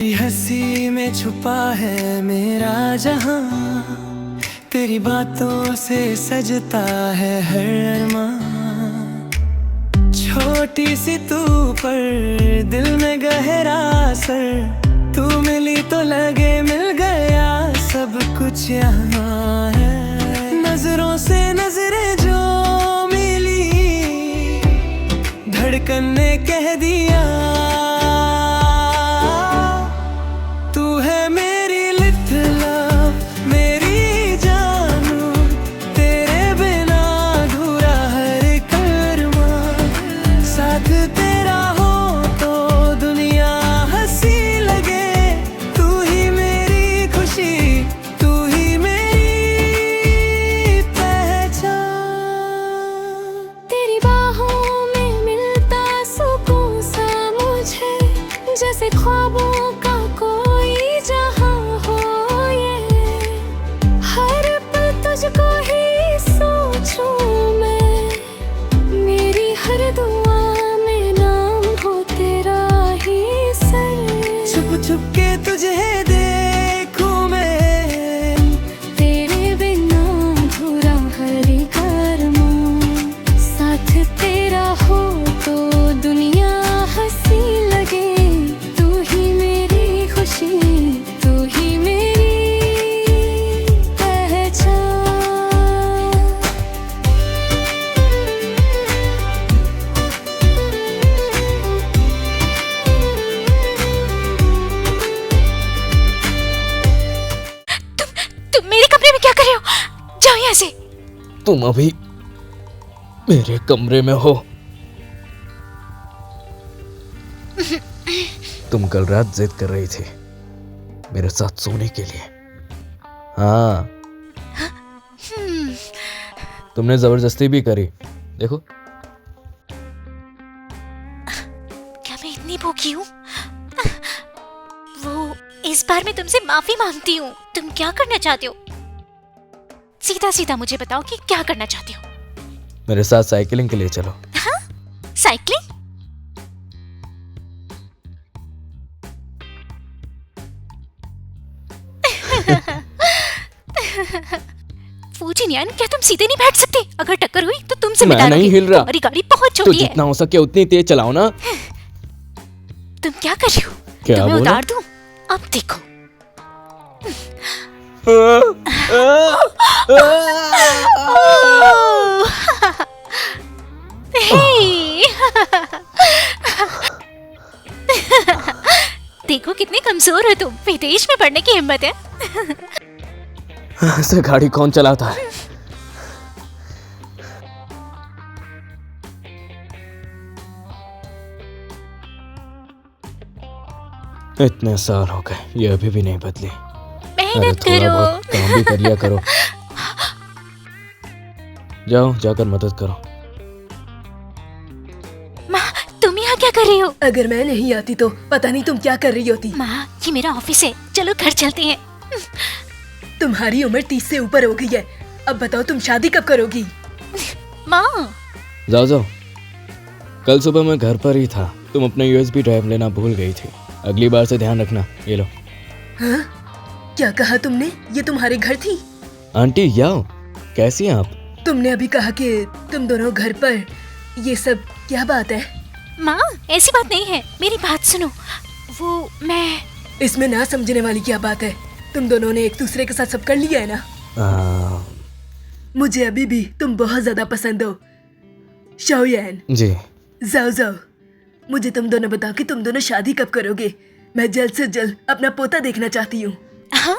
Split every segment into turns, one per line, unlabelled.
हंसी में छुपा है मेरा जहां, तेरी बातों से सजता है हर अरमां। छोटी सी तू पर दिल में गहरा असर, तू मिली तो लगे मिल गया सब कुछ यहाँ है। नजरों से नजरें जो मिली, धड़कन ने कह दिया
जैसे ख्वाबों का कोई जहां हो ये, हर पल तुझको ही सोचूं मैं, मेरी हर दुआ में नाम हो तेरा ही सर।
छुप छुप के तुझे देखूं मैं,
तेरे बिना अधूरा हर एक अरमां, साथ तेरा हो तो दुनिया हंसी लगे, तू ही मेरी पहचान। तुम मेरे कमरे में क्या कर रहे हो? जाओ यहाँ से।
तुम अभी मेरे कमरे में हो। तुम कल रात जिद कर रही थी मेरे साथ सोने के लिए। हाँ, तुमने जबरदस्ती भी करी। देखो,
क्या मैं इतनी भूखी हूँ? वो इस बार मैं तुमसे माफी मांगती हूँ। तुम क्या करना चाहते हो? सीधा सीधा मुझे बताओ कि क्या करना चाहते हो।
मेरे साथ साइकिलिंग के लिए चलो।
हाँ? साइकिलिंग? फूजिनियन, क्या तुम सीधे नहीं बैठ सकते? अगर टक्कर हुई तो तुमसे
मैं नहीं हिल रहा।
तुम्हारी गाड़ी बहुत
तो
छोटी है।
जितना हो सके उतनी तेज चलाओ ना।
तुम क्या कर रही हो?
क्या
तुम्हें
बोला?
उतार दूं? अब देखो। देखो कितने कमजोर हो तुम। विदेश में पढ़ने की हिम्मत है।
ऐसे गाड़ी कौन चलाता है? इतने साल हो गए, ये अभी भी नहीं बदली।
मेहनत
थोड़ा
करो।
बहुत काम भी कर लिया करो। जाओ, जाकर मदद करो।
माँ, तुम यहाँ क्या कर रही हो?
अगर मैं नहीं आती तो पता नहीं तुम क्या कर रही होती।
माँ, ये मेरा ऑफिस है। चलो घर चलते हैं।
तुम्हारी उम्र 30 से ऊपर हो गई है। अब बताओ तुम शादी कब करोगी?
माँ,
जाओ। कल सुबह मैं घर पर ही था। तुम अपना USB ड्राइव लेना भूल गई थी। अगली बार से ध्यान रखना। ये लो।
हाँ? क्या कहा तुमने? ये तुम्हारे घर थी?
आंटी याओ, कैसी हैं आप?
तुमने अभी कहा कि तुम दोनों घर पर। ये सब क्या बात है?
माँ, ऐसी बात नहीं है। मेरी बात सुनो। वो मैं
इसमें ना समझने वाली क्या बात है? तुम दोनों ने एक दूसरे के साथ सब कर लिया है ना? मुझे अभी भी तुम बहुत ज्यादा पसंद हो शाओयान।
जी।
जाओ। मुझे तुम दोनों बताओ कि तुम दोनों शादी कब करोगे? मैं जल्द से जल्द अपना पोता देखना चाहती हूँ।
हाँ?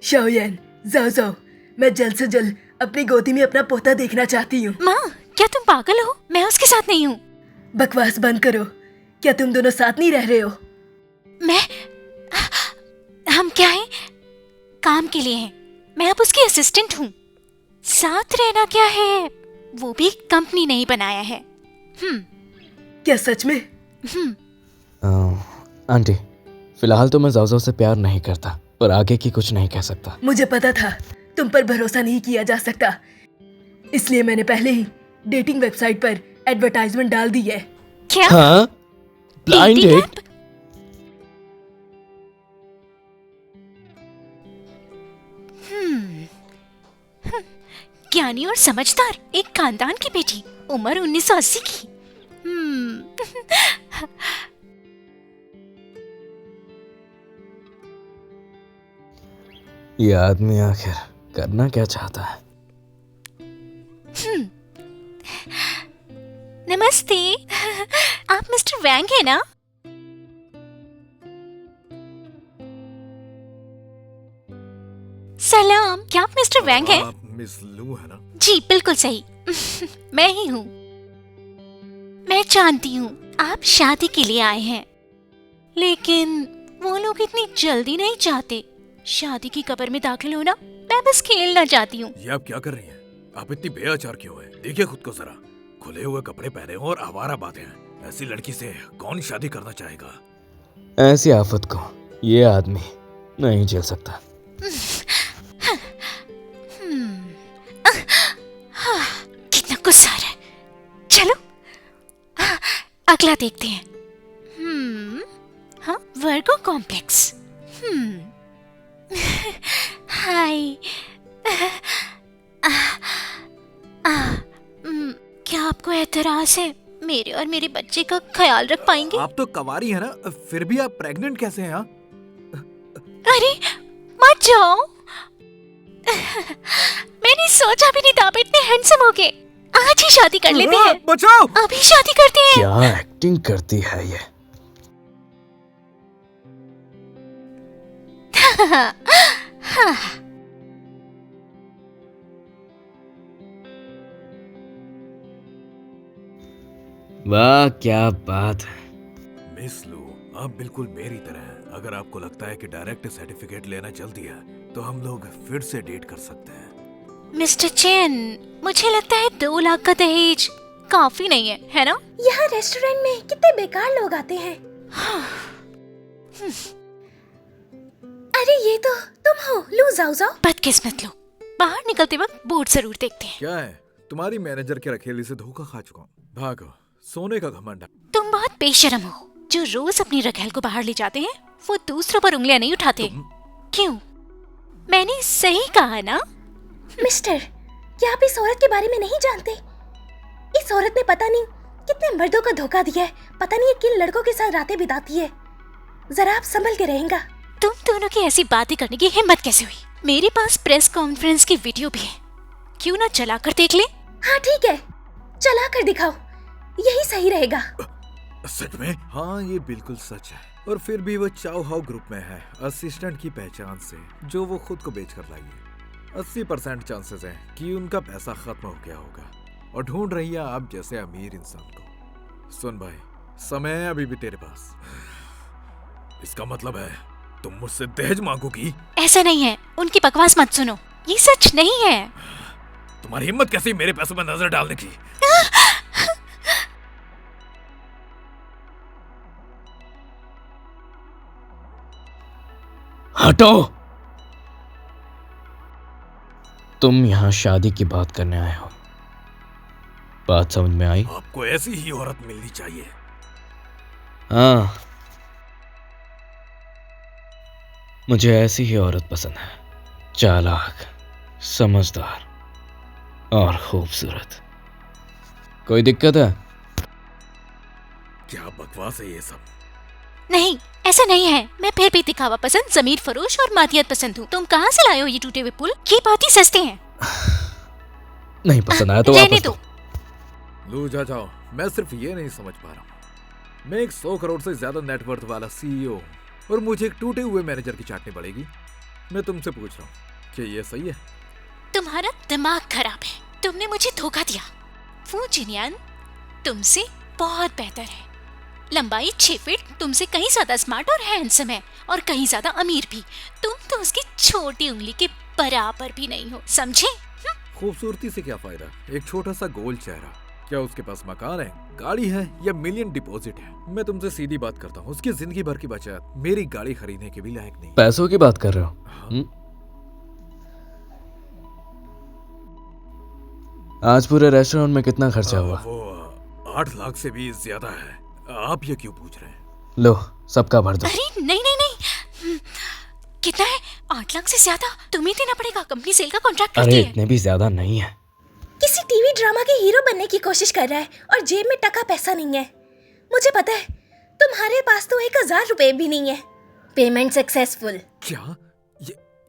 शाओयान, जाओ। मैं जल्द से जल्द अपनी गोदी में अपना पोता देखना चाहती हूँ।
माँ, क्या तुम पागल हो? मैं उसके साथ नहीं हूँ।
बकवास बंद करो। क्या तुम दोनों साथ नहीं रह रहे हो?
हम क्या हैं? काम के लिए हैं। मैं अब उसकी असिस्टेंट हूँ। साथ रहना क्या है? वो भी कंपनी नहीं बनाया है।
क्या सच में?
आंटी, फिलहाल तो मैं जाओ से प्यार नहीं करता, पर आगे की कुछ नहीं कह सकता।
मुझे पता था तुम पर भरोसा नहीं किया जा सकता, इसलिए मैंने पहले ही डेटिंग वेबसाइट पर एडवर्टाइजमेंट डाल दी है।
क्या?
हाँ? Blind
Dating
date?
सियानी और समझदार एक खानदान की बेटी, उम्र 1980 की।
ये आदमी आखिर करना क्या चाहता है?
नमस्ते, आप मिस्टर वैंग है ना? सलाम, क्या आप मिस्टर वैंग हैं?
आप मिस लू है ना?
जी बिल्कुल सही। मैं ही हूँ। मैं जानती हूँ आप शादी के लिए आए हैं, लेकिन वो लोग इतनी जल्दी नहीं चाहते शादी की कब्र में दाखिल होना। मैं बस खेलना चाहती हूँ।
ये आप क्या कर रही हैं? आप इतनी बेआचार क्यों हैं? देखिए खुद को जरा, खुले हुए कपड़े पहने हो और आवारा बातें हैं। ऐसी लड़की से कौन शादी करना चाहेगा?
ऐसी आफत को ये आदमी नहीं झेल सकता।
कितना गुस्सा आ रहा है। चलो अगला देखते हैं। हाँ, वर्गो कॉम्प्लेक्स। हाय। क्या आपको एतराज है? मेरे और मेरे बच्चे का ख्याल रख पाएंगे?
आप तो कवारी है ना, फिर भी आप प्रेग्नेंट कैसे हैं?
अरे मत जाओ। मैंने सोचा भी नहीं था आप इतने हैंडसम हो गए। आज ही शादी कर लेते हैं।
बचाओ!
अभी शादी करते हैं।
क्या एक्टिंग करती है ये? वाह क्या बात है।
मिस लू, आप बिल्कुल मेरी तरह हैं। अगर आपको लगता है कि डायरेक्ट सर्टिफिकेट लेना जल्दी है, तो हम लोग फिर से डेट कर सकते हैं।
मिस्टर चेन, मुझे लगता है 2 लाख का दहेज काफी नहीं है ना?
यहाँ रेस्टोरेंट में कितने बेकार लोग आते हैं। अरे ये तो तुम हो, लू जाओ जाओ।
बदकिस्मत लो, बाहर निकलते वक्त बोर्ड जरूर देखते हैं।
क्या है, तुम्हारी मैनेजर के रखेली से धोखा खा चुका हूँ। भागो, सोने का घमंड है।
तुम बहुत बेशरम हो। जो रोज अपनी रखेल को बाहर ले जाते हैं, वो दूसरों पर उंगलियां नहीं उठाते। क्यों? मैंने सही कहा ना?
मिस्टर, क्या आप इस औरत के बारे में नहीं जानते? इस औरत ने पता नहीं कितने मर्दों का धोखा दिया है। पता नहीं ये किन लड़कों के साथ रातें बिताती है। जरा आप संभल के रहेगा।
तुम दोनों की ऐसी बातें करने की हिम्मत कैसे हुई? मेरे पास प्रेस कॉन्फ्रेंस की वीडियो भी है, क्यों ना चला कर देख ले?
हाँ ठीक है, चला कर दिखाओ, यही सही रहेगा।
सच में? हाँ ये बिल्कुल सच है। और फिर भी वो चाओ हाउ ग्रुप में है, असिस्टेंट की पहचान से, जो वो खुद को बेच कर लाई है। 80% चांसेस हैं कि उनका पैसा खत्म हो गया होगा और ढूंढ रही है आप जैसे अमीर इंसान को। सुन भाई, समय है अभी भी तेरे पास। इसका मतलब है तुम मुझसे दहेज मांगोगी?
ऐसा नहीं है, उनकी बकवास मत सुनो, ये सच नहीं है।
तुम्हारी हिम्मत कैसी मेरे पैसों में नजर डालने की?
हटो। तुम यहाँ शादी की बात करने आए हो, बात समझ में आई?
आपको ऐसी ही औरत मिलनी चाहिए।
हाँ, मुझे ऐसी ही औरत पसंद है, चालाक, समझदार और खूबसूरत। कोई दिक्कत है?
क्या बकवास है ये सब?
नहीं, ऐसा नहीं है। मैं फिर भी दिखावा पसंद, जमीर फरोश और मादियत पसंद हूँ। तुम कहाँ से लाए हो ये टूटे हुए पुल? ये बहुत ही सस्ते हैं।
नहीं पसंद आया तो
रहने
वापस
दो।
दो।
लू जा जाओ, मैं सिर्फ ये नहीं समझ पा रहा हूँ। मैं एक 100 करोड़ से ज्यादा नेटवर्थ वाला CEO और मुझे एक टूटे हुए मैनेजर की चाटनी पड़ेगी। मैं तुमसे पूछ रहा हूँ कि ये सही है?
तुम्हारा दिमाग खराब है, तुमने मुझे धोखा दिया। वो जिनियान तुमसे बहुत बेहतर है, लंबाई 6 फीट, तुमसे कहीं ज्यादा स्मार्ट और हैंडसम है, और कहीं ज्यादा अमीर भी। तुम तो उसकी छोटी उंगली के बराबर भी नहीं हो, समझे?
खूबसूरती से क्या फायदा? एक छोटा सा गोल चेहरा। क्या उसके पास मकान है, गाड़ी है या मिलियन डिपॉजिट है? मैं तुमसे सीधी बात करता हूँ, उसकी जिंदगी भर की बचत मेरी गाड़ी खरीदने के भी लायक नहीं।
पैसों की बात कर रहे हो?
हाँ।
आज पूरे रेस्टोरेंट में कितना खर्चा हुआ?
वो 8 लाख से भी ज्यादा है। आप ये क्यों पूछ रहे हैं?
लो, सबका भर दो।
अरे नहीं नहीं नहीं, कितना है? 8 लाख से ज्यादा तुम्हें देना पड़ेगा, कंपनी सेल का कॉन्ट्रैक्ट
अरे
करती है।
इतने भी ज्यादा नहीं है,
किसी टीवी ड्रामा के हीरो बनने की कोशिश कर रहा है और जेब में टका पैसा नहीं है। मुझे पता है तुम्हारे पास तो 1000 रुपए भी नहीं है। Payment successful.
क्या?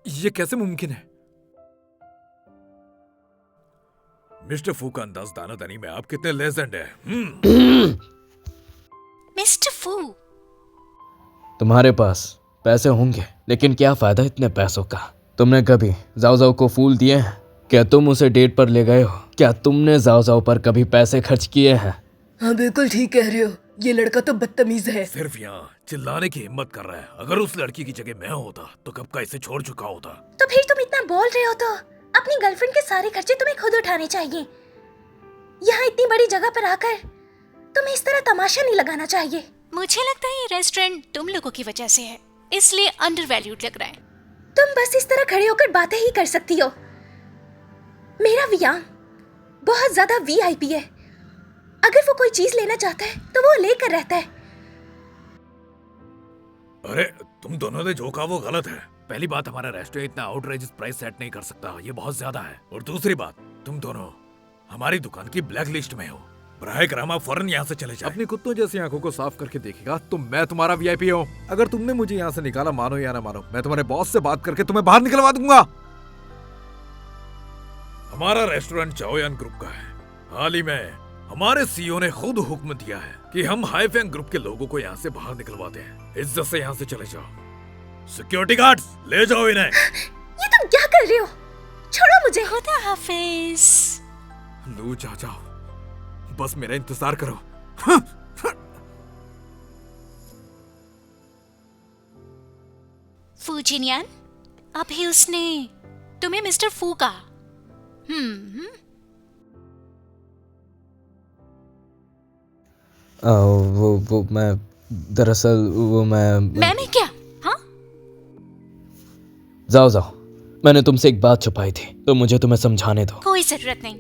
ये कैसे मुमकिन है? मिस्टर फू का अंदाज दानादानी में आप कितने लेजेंड हैं।
मिस्टर फू,
तुम्हारे पास पैसे होंगे, लेकिन क्या फायदा इतने पैसों का? तुमने कभी जाओ जाओ को फूल दिए हैं? क्या तुम उसे डेट पर ले गए हो? क्या तुमने जाओ जाओ पर कभी पैसे खर्च किए हैं?
हाँ बिल्कुल ठीक कह रहे हो, ये लड़का तो बदतमीज है।
सिर्फ यहाँ चिल्लाने की हिम्मत कर रहा है। अगर उस लड़की की जगह मैं होता तो कब का इसे छोड़ चुका होता।
तो फिर तुम इतना बोल रहे हो तो अपनी गर्लफ्रेंड के सारे खर्चे तुम्हें खुद उठाने चाहिए। यहाँ इतनी बड़ी जगह पर आकर तुम्हें इस तरह तमाशा नहीं लगाना चाहिए।
मुझे लगता है ये रेस्टोरेंट तुम लोगों की वजह से है, इसलिए अंडरवैल्यूड लग रहा है।
तुम बस इस तरह खड़े होकर बातें ही कर सकती हो। मेरा वियांग बहुत ज्यादा वीआईपी है। अगर वो कोई चीज लेना चाहता है तो वो लेकर रहता है।
अरे तुम दोनों ने जो कहा वो गलत है। पहली बात, हमारा रेस्टोरेंट इतना आउटरेजियस प्राइस सेट नहीं कर सकता, ये बहुत ज्यादा है। और दूसरी बात, तुम दोनों हमारी दुकान की ब्लैक लिस्ट में हो। बराए करम आप फौरन यहाँ से चले जाओ। अपनी कुत्तों जैसी आंखों को साफ करके देखेगा तो मैं तुम्हारा वीआईपी हूँ। अगर तुमने मुझे यहाँ से निकाला, मानो या ना मानो, मैं तुम्हारे बॉस से बात करके तुम्हें बाहर निकलवा दूंगा। हमारा रेस्टोरेंट चाओयान ग्रुप का है। हाल ही में हमारे सीईओ ने खुद हुक्म दिया है कि हम हाईफैंग ग्रुप के लोगों को यहाँ से बाहर निकलवाते हैं। इज्जत से यहाँ से चले जाओ। सिक्योरिटी गार्ड्स, ले जाओ इन्हें।
ये तुम क्या कर रहे हो? छोड़ो मुझे।
खुदा हाफिज।
लू जा जाओ, बस मेरा इंतजार करो।
फू जिनियान, अभी उसने तुम्हें मिस्टर फू कहा।
वो मैं दरअसल वो
मैं क्या? हाँ,
जाओ जाओ, मैंने तुमसे एक बात छुपाई थी तो मुझे तुम्हें समझाने दो।
कोई जरूरत नहीं,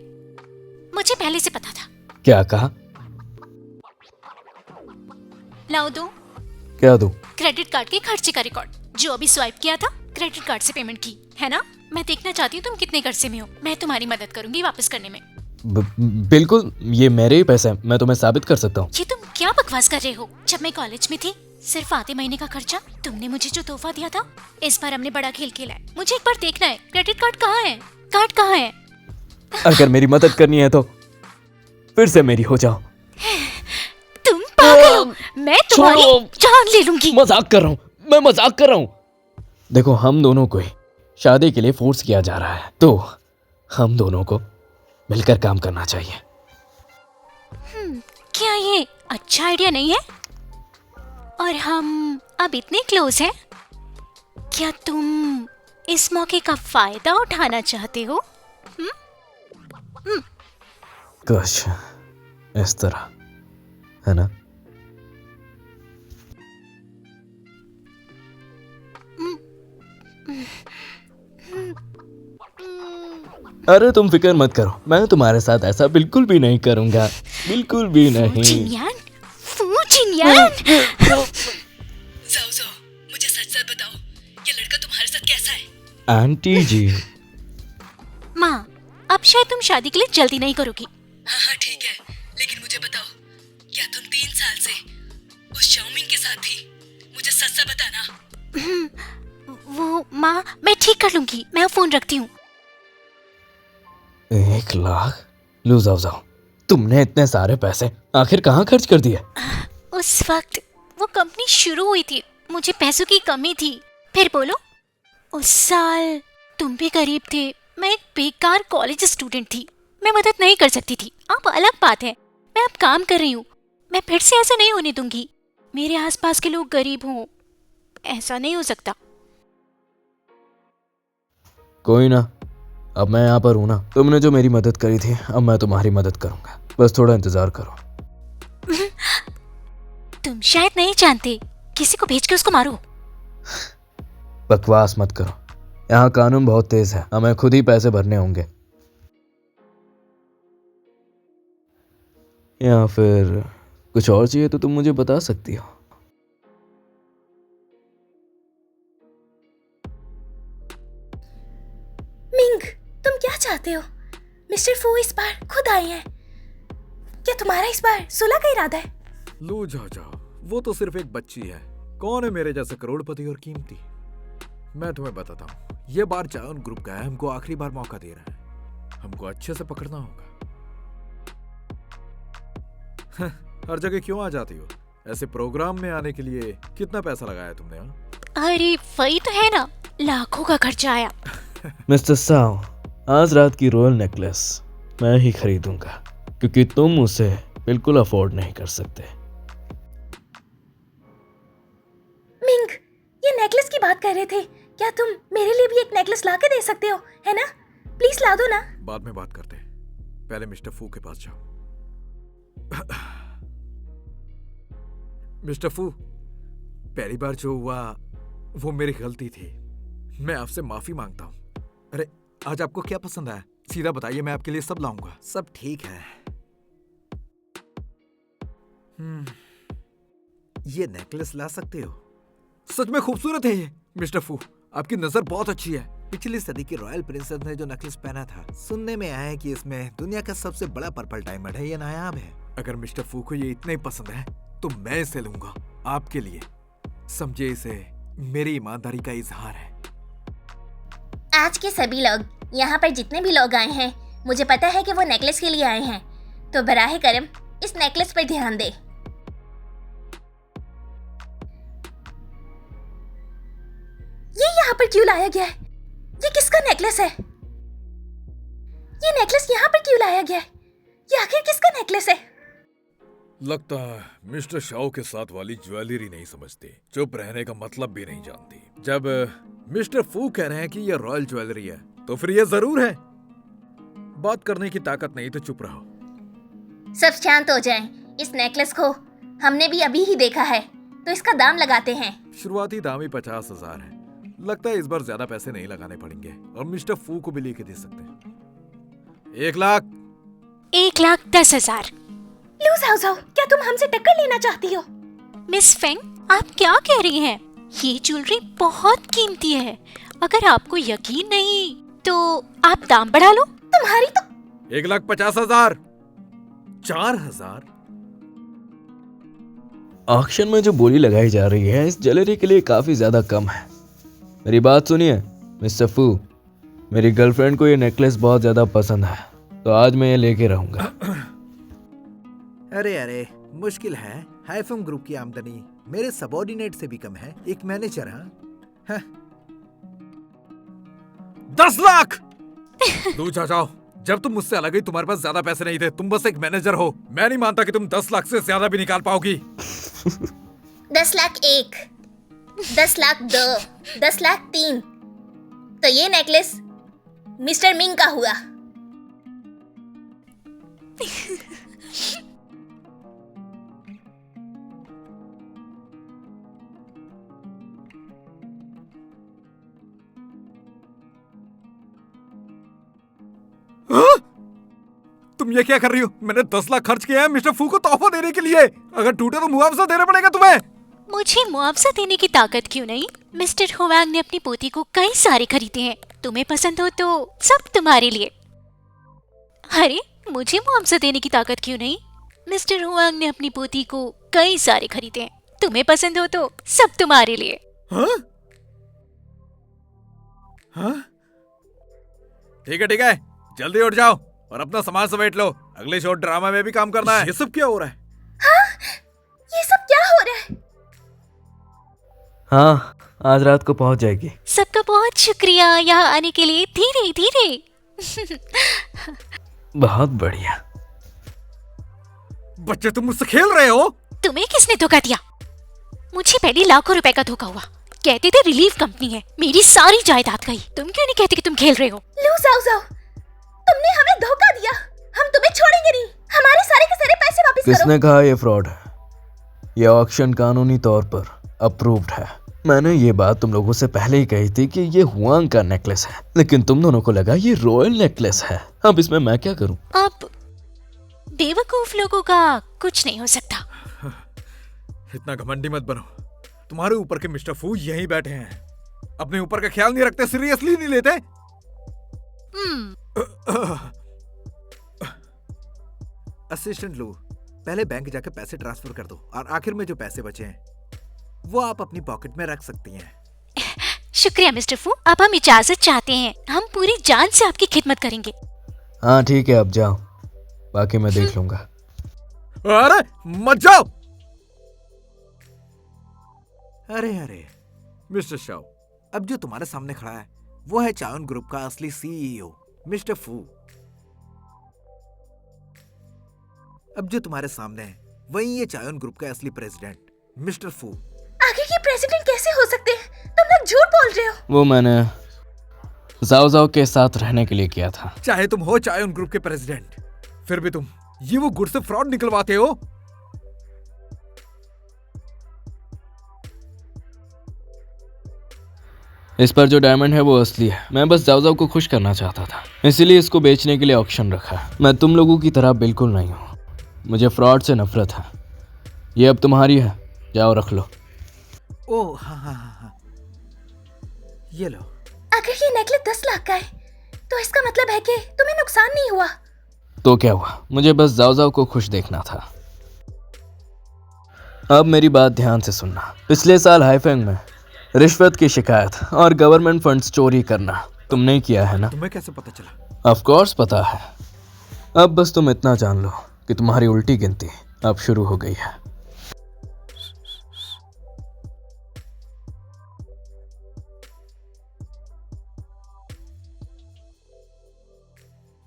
मुझे पहले से पता था।
क्या कहा?
लाओ दो।
क्या दूं?
क्रेडिट कार्ड के खर्चे का रिकॉर्ड जो अभी स्वाइप किया था, क्रेडिट कार्ड से पेमेंट की है ना? मैं देखना चाहती हूँ तुम कितने कर्जे में हो। मैं तुम्हारी मदद करूंगी वापस करने में।
बिल्कुल, ये मेरे ही पैसे हैं, मैं तुम्हें साबित कर सकता हूँ।
ये तुम क्या बकवास कर रहे हो? जब मैं कॉलेज में थी, सिर्फ आधे महीने का खर्चा तुमने मुझे जो तोहफा दिया था, इस बार हमने बड़ा खेल खेला है। मुझे एक बार देखना है, क्रेडिट कार्ड कहाँ है? कार्ड कहाँ है?
अगर मेरी मदद करनी है तो फिर से मेरी हो जाओ।
तुम पागल हो। मैं तुम्हारी
छोड़ो।
जान ले लूंगी।
मजाक कर रहा हूँ, मैं मजाक कर रहा हूँ। देखो, हम दोनों को ही शादी के लिए फोर्स किया जा रहा है, तो हम दोनों को मिलकर काम करना चाहिए।
क्या ये अच्छा आइडिया नहीं है? और हम अब इतने क्लोज हैं, क्या तुम इस मौके का फायदा उठाना चाहते हो?
कुछ इस तरह, है ना? अरे तुम फिक्र मत करो, मैं तुम्हारे साथ ऐसा बिल्कुल भी नहीं करूंगा, बिल्कुल भी नहीं।
जिनियान, फू जिनियान।
जाओ जाओ, मुझे सच सच बताओ, ये लड़का तुम्हारे साथ कैसा है?
आंटी जी,
माँ, अब शायद तुम शादी के लिए जल्दी नहीं करोगी।
हाँ हाँ ठीक है, लेकिन मुझे बताओ, क्या तुम 3 साल से उस चाउमीन के साथ थी? मुझे सच सच बताना।
वो माँ, मैं ठीक कर लूंगी, मैं फोन रखती हूँ।
1 लाख? लो जाओ जाओ, तुमने इतने सारे पैसे आखिर कहाँ खर्च कर दिए?
उस वक्त वो कंपनी शुरू हुई थी, मुझे पैसों की कमी थी। फिर बोलो, उस साल तुम भी गरीब थे, मैं एक बेकार कॉलेज स्टूडेंट थी, मैं मदद नहीं कर सकती थी। अब अलग बात है, मैं अब काम कर रही हूँ, मैं फिर से ऐसा नहीं होने दूंगी। मेरे आसपास के लोग गरीब हों, ऐसा नहीं हो सकता।
कोई ना, अब मैं यहाँ पर हूँ ना। तुमने जो मेरी मदद करी थी, अब मैं तुम्हारी मदद करूंगा, बस थोड़ा इंतजार करो।
तुम शायद नहीं जानते, किसी को भेज के उसको मारो।
बकवास मत करो, यहाँ कानून बहुत तेज है, हमें खुद ही पैसे भरने होंगे। या फिर कुछ और चाहिए तो तुम मुझे बता सकती हो।
मिंग, तुम क्या चाहते हो? मिस्टर फू इस बार खुद आए हैं। क्या तुम्हारा इस बार सुलह का इरादा है?
लो जाओ, वो तो सिर्फ एक बच्ची है। कौन है मेरे जैसे करोड़पति और कीमती? मैं तुम्हें बताता हूँ, ये बार चायोन ग्रुप का है, हमको आखिरी बार मौका दे रहा है। हमको अच्छे से पकड़ना होगा। हर जगह क्यों आ जाती हो? ऐसे प्रोग्राम में आने के लिए कितना पैसा लगाया तुमने?
अरे वही तो है ना, लाखों का खर्चा आया।
मिस्टर साओ, आज रात की रॉयल नेकलेस मैं ही खरीदूंगा, क्योंकि तुम उसे बिल्कुल अफोर्ड नहीं कर सकते।
मिंग, ये नेकलेस की बात कर रहे थे। क्या तुम मेरे लिए भी एक नेकलेस ला के दे सकते हो, है ना? प्लीज ला दो ना।
बाद में बात करते हैं, पहले मिस्टर फू के पास जाओ। मिस्टर फू, पहली बार जो हुआ वो मेरी गलती थी। मैं आपसे माफी मांगता हूँ। अरे आज आपको क्या पसंद आया? सीधा बताइए, मैं आपके लिए सब लाऊंगा। सब ठीक है। ये नेकलेस ला सकते हो? सच में खूबसूरत है ये। मिस्टर फू, आपकी नजर बहुत अच्छी है। पिछली सदी की रॉयल प्रिंसेस ने जो नेकलेस पहना था, सुनने में आया है कि इसमें दुनिया का सबसे बड़ा पर्पल डायमंड है। ये नायाब है। अगर मिस्टर फू को ये इतना ही पसंद है तो मैं इसे लूंगा आपके लिए। समझे, इसे मेरी ईमानदारी का इजहार है।
आज के सभी लोग, यहाँ पर जितने भी लोग आए हैं, मुझे पता है कि वो नेकलेस के लिए आए हैं। तो बराहे करम इस नेकलेस पर ध्यान दे। ये यहाँ पर क्यों लाया गया है? ये किसका नेकलेस है? ये नेकलेस यहाँ पर क्यों लाया गया है? ये आखिर किसका नेकलेस है?
लगता है मिस्टर शाओ के साथ वाली ज्वेलरी नहीं समझती, चुप रहने का मतलब भी नहीं जानती। जब मिस्टर फू कह रहे हैं कि ये रॉयल ज्वेलरी है, तो फिर ये जरूर है। बात करने की ताकत नहीं तो चुप रहो।
सब शांत हो जाएं। इस नेकलेस को हमने भी अभी ही देखा है, तो इसका दाम लगाते हैं।
शुरुआती दाम ही 50,000 है। लगता है इस बार ज्यादा पैसे नहीं लगाने पड़ेंगे और मिस्टर फू को भी लेके दे सकते हैं। 1 लाख।
1,10,000।
लू जाओ जाओ, क्या तुम हमसे टक्कर लेना चाहती हो?
मिस फेंग, आप क्या कह रही हैं? ये ज्वेलरी बहुत कीमती है। अगर आपको यकीन नहीं तो आप दाम बढ़ा लो।
तुम्हारी तो
1,50,000। 4,000।
ऑक्शन में जो बोली लगाई जा रही है इस ज्वेलरी के लिए काफी ज्यादा कम है। मेरी बात सुनिए मिस्टर फू, मेरी गर्लफ्रेंड को ये नेकलेस बहुत ज्यादा पसंद है, तो आज मैं ये लेके रहूंगा।
अरे मुश्किल है। हाइफम ग्रुप की आमदनी मेरे सबऑर्डिनेट से भी कम है। एक मैनेजर। हाँ 10 लाख। दूर जाओ। जब तुम मुझसे अलग ही तुम्हारे पास ज्यादा पैसे नहीं थे। तुम बस एक मैनेजर हो। मैं नहीं मानता कि तुम 10 लाख से ज्यादा भी निकाल पाओगी।
10 लाख 1, 10 लाख 2, 10 लाख 3। तो ये नेकलेस मिस्टर मिंग का हुआ।
तुम ये क्या कर रही हो? मैंने 10 लाख खर्च किया है मिस्टर फू को तोहफा देने के लिए। अगर टूटे तो मुआवजा देना पड़ेगा तुम्हें।
मुझे मुआवजा देने की ताकत क्यों नहीं? मिस्टर हुआंग ने अपनी पोती को कई सारे खरीदे हैं। तुम्हें पसंद हो तो सब तुम्हारे लिए। अरे मुझे मुआवजा देने की ताकत क्यों नहीं? मिस्टर हुआंग ने अपनी पोती को कई सारे खरीदे हैं। तुम्हें पसंद हो तो सब तुम्हारे लिए।
हाँ? हाँ? ठीक है, जल्दी उठ जाओ और अपना सामान समेट लो। अगले शॉर्ट ड्रामा में भी काम करना है। ये सब क्या हो रहा है?
हाँ? ये सब क्या हो रहा है?
हाँ, आज रात को पहुंच जाएगी।
सबका बहुत शुक्रिया यहाँ आने के लिए। धीरे धीरे।
बहुत बढ़िया।
बच्चे तुम मुझसे खेल रहे हो?
तुम्हें किसने धोखा दिया? मुझे पहले लाखों रुपए का धोखा हुआ। कहते थे रिलीफ कंपनी है, मेरी सारी जायदाद गई। तुम क्यों नहीं कहते कि तुम खेल रहे हो?
लू जाओ जाओ, तुमने हमें धोखा दिया। हम तुम्हें छोड़ेंगे नहीं। हमारे सारे के सारे पैसे वापस करो।
किसने कहा ये फ्रॉड है? ये ऑक्शन कानूनी तौर पर अप्रूव्ड है। मैंने ये बात तुम लोगों से पहले ही कही थी कि ये हुआंग का नेकलेस है, लेकिन तुम दोनों को लगा ये रॉयल नेकलेस है। अब इसमें मैं क्या करूं?
अब बेवकूफ लोगों का कुछ नहीं हो सकता।
इतना घमंडी मत बनो। तुम्हारे ऊपर के मिस्टर फू यहीं बैठे हैं। अपने ऊपर का ख्याल नहीं रखते, सीरियसली नहीं लेते। असिस्टेंट लू, पहले बैंक जाके पैसे ट्रांसफर कर दो और आखिर में जो पैसे बचे हैं वो आप अपनी पॉकेट में रख सकती हैं।
शुक्रिया मिस्टर फू, अब हम इजाजत चाहते हैं। हम पूरी जान से आपकी खिदमत करेंगे।
हाँ ठीक है, अब जाओ, बाकी मैं देख लूंगा।
अरे मत जाओ। अरे मिस्टर शाओ, अब जो तुम्हारे सामने खड़ा है वो है चायोन ग्रुप का असली सीईओ मिस्टर फू। अब जो तुम्हारे सामने है वही ये चायोन ग्रुप का असली प्रेसिडेंट मिस्टर फू।
आखिर ये प्रेसिडेंट कैसे हो सकते हैं? तुम लोग झूठ बोल रहे हो।
वो मैंने जाओ जाओ के साथ रहने के लिए किया था।
चाहे तुम हो चायोन ग्रुप के प्रेसिडेंट, फिर भी तुम ये वो गुड़ से फ्रॉड निकलवाते हो।
इस पर जो डायमंड है वो असली है। मैं बस जाओ जाओ को खुश करना चाहता था, इसीलिए इसको बेचने के लिए ऑक्शन रखा। मैं तुम लोगों की तरह बिल्कुल नहीं हूँ, मुझे फ्रॉड से नफरत है। ये अब तुम्हारी है, जाओ रख लो।
ओह हाँ, ये लो।
अगर ये नेकलेस 10 लाख का है तो इसका मतलब है कि तुम्हें नुकसान नहीं हुआ।
तो क्या हुआ, मुझे बस जाओ जाओ को खुश देखना था। अब मेरी बात ध्यान से सुनना। पिछले साल हाइफेंग में रिश्वत की शिकायत और गवर्नमेंट फंड्स चोरी करना तुमने किया है ना?
तुम्हें कैसे पता चला?
ऑफ कोर्स पता है। अब बस तुम इतना जान लो कि तुम्हारी उल्टी गिनती अब शुरू हो गई है।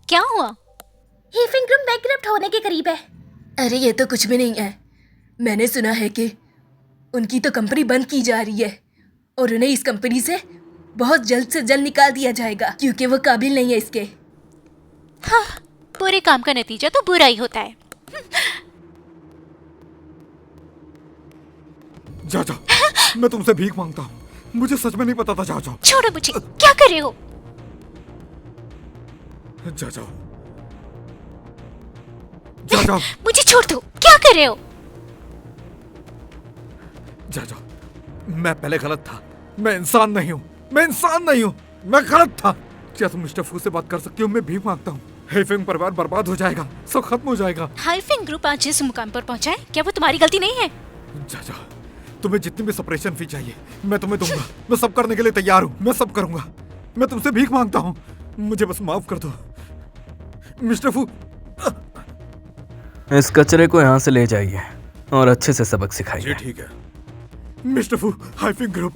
क्या हुआ?
हीफिंग ग्रुप बैंकरप्ट होने के करीब है।
अरे ये तो कुछ भी नहीं है। मैंने सुना है कि उनकी तो कंपनी बंद की जा रही है और उन्हें इस कंपनी से बहुत जल्द से जल्द निकाल दिया जाएगा क्योंकि वो काबिल नहीं है इसके।
हाँ, बुरे काम का नतीजा तो बुरा ही होता है।
जाओ, मैं तुमसे भीख मांगता हूँ, मुझे सच में नहीं पता था। जाओ
छोड़ो मुझे, क्या कर रहे हो?
जाओ।
मुझे छोड़ दो, क्या कर रहे हो?
जाओ। मैं पहले गलत था, मैं इंसान नहीं हूँ, मैं गलत था। क्या तुम मिस्टर फू से बात कर सकती हो? मैं भीख मांगता हूँ। हाइफिंग परिवार बर्बाद हो जाएगा, सब खत्म हो जाएगा।
हाइफिंग ग्रुप आज जिस मुकाम पर पहुंचा है, क्या वो तुम्हारी गलती नहीं है?
जाओ, तुम्हें जितनी भी सेपरेशन फी चाहिए मैं तुम्हें दूंगा। मैं सब करने के लिए तैयार हूँ, मैं सब करूंगा। मैं तुमसे भीख मांगता हूँ, मुझे बस माफ कर दो मिस्टर फू।
इस कचरे को यहाँ से ले जाइए और अच्छे से सबक सिखाइए।
ठीक है मिस्टर फू। हाइफिंग ग्रुप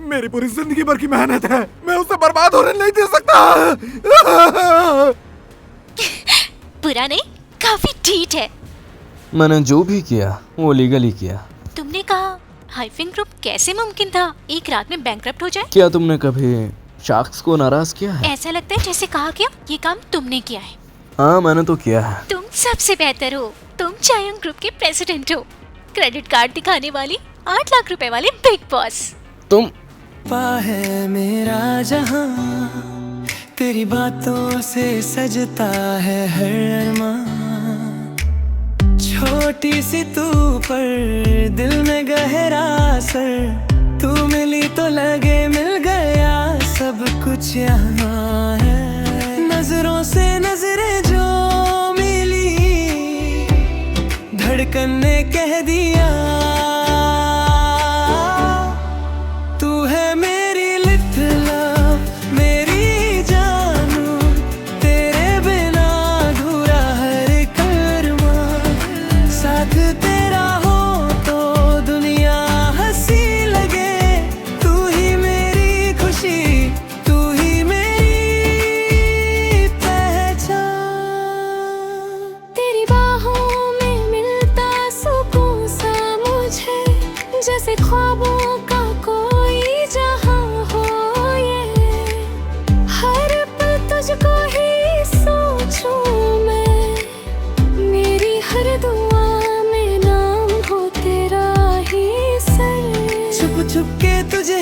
मेरी पूरी जिंदगी भर की मेहनत है, मैं उसे बर्बाद होने नहीं दे सकता।
बुरा नहीं, काफी ठीक है।
मैंने जो भी किया वो लीगली किया।
तुमने कहा हाइफिंग ग्रुप कैसे मुमकिन था एक रात में बैंकरप्ट हो जाए?
क्या तुमने कभी शार्क्स को नाराज किया है?
ऐसा लगता है जैसे कहा क्या ये काम तुमने किया है।
हाँ मैंने तो किया है।
तुम सबसे बेहतर हो, तुम चायोन ग्रुप के प्रेसिडेंट हो, क्रेडिट कार्ड दिखाने वाली 8 लाख रुपए वाले बिग बॉस।
तुम
है मेरा जहां, तेरी बातों से सजता है हर अरमान। छोटी सी तू पर दिल में गहरा असर, तू मिली तो लगे मिल गया सब कुछ यहाँ है। नजरों से नजरें जो मिली, धड़कन ने कह दिया तू है मेरी लिटिल लव, मेरी जानू, तेरे बिना अधूरा हर कर्मा। साथ तेरा हो तो दुनिया हंसी लगे, तू ही मेरी खुशी, तू ही मेरी पहचान।
तेरी बाहों में मिलता सुकून सा मुझे, जैसे ख्वाबों का कोई जहां हो ये। हर पल तुझको ही सोचूं मैं, मेरी हर दुआ में नाम हो तेरा ही सर।
छुप छुप के तुझे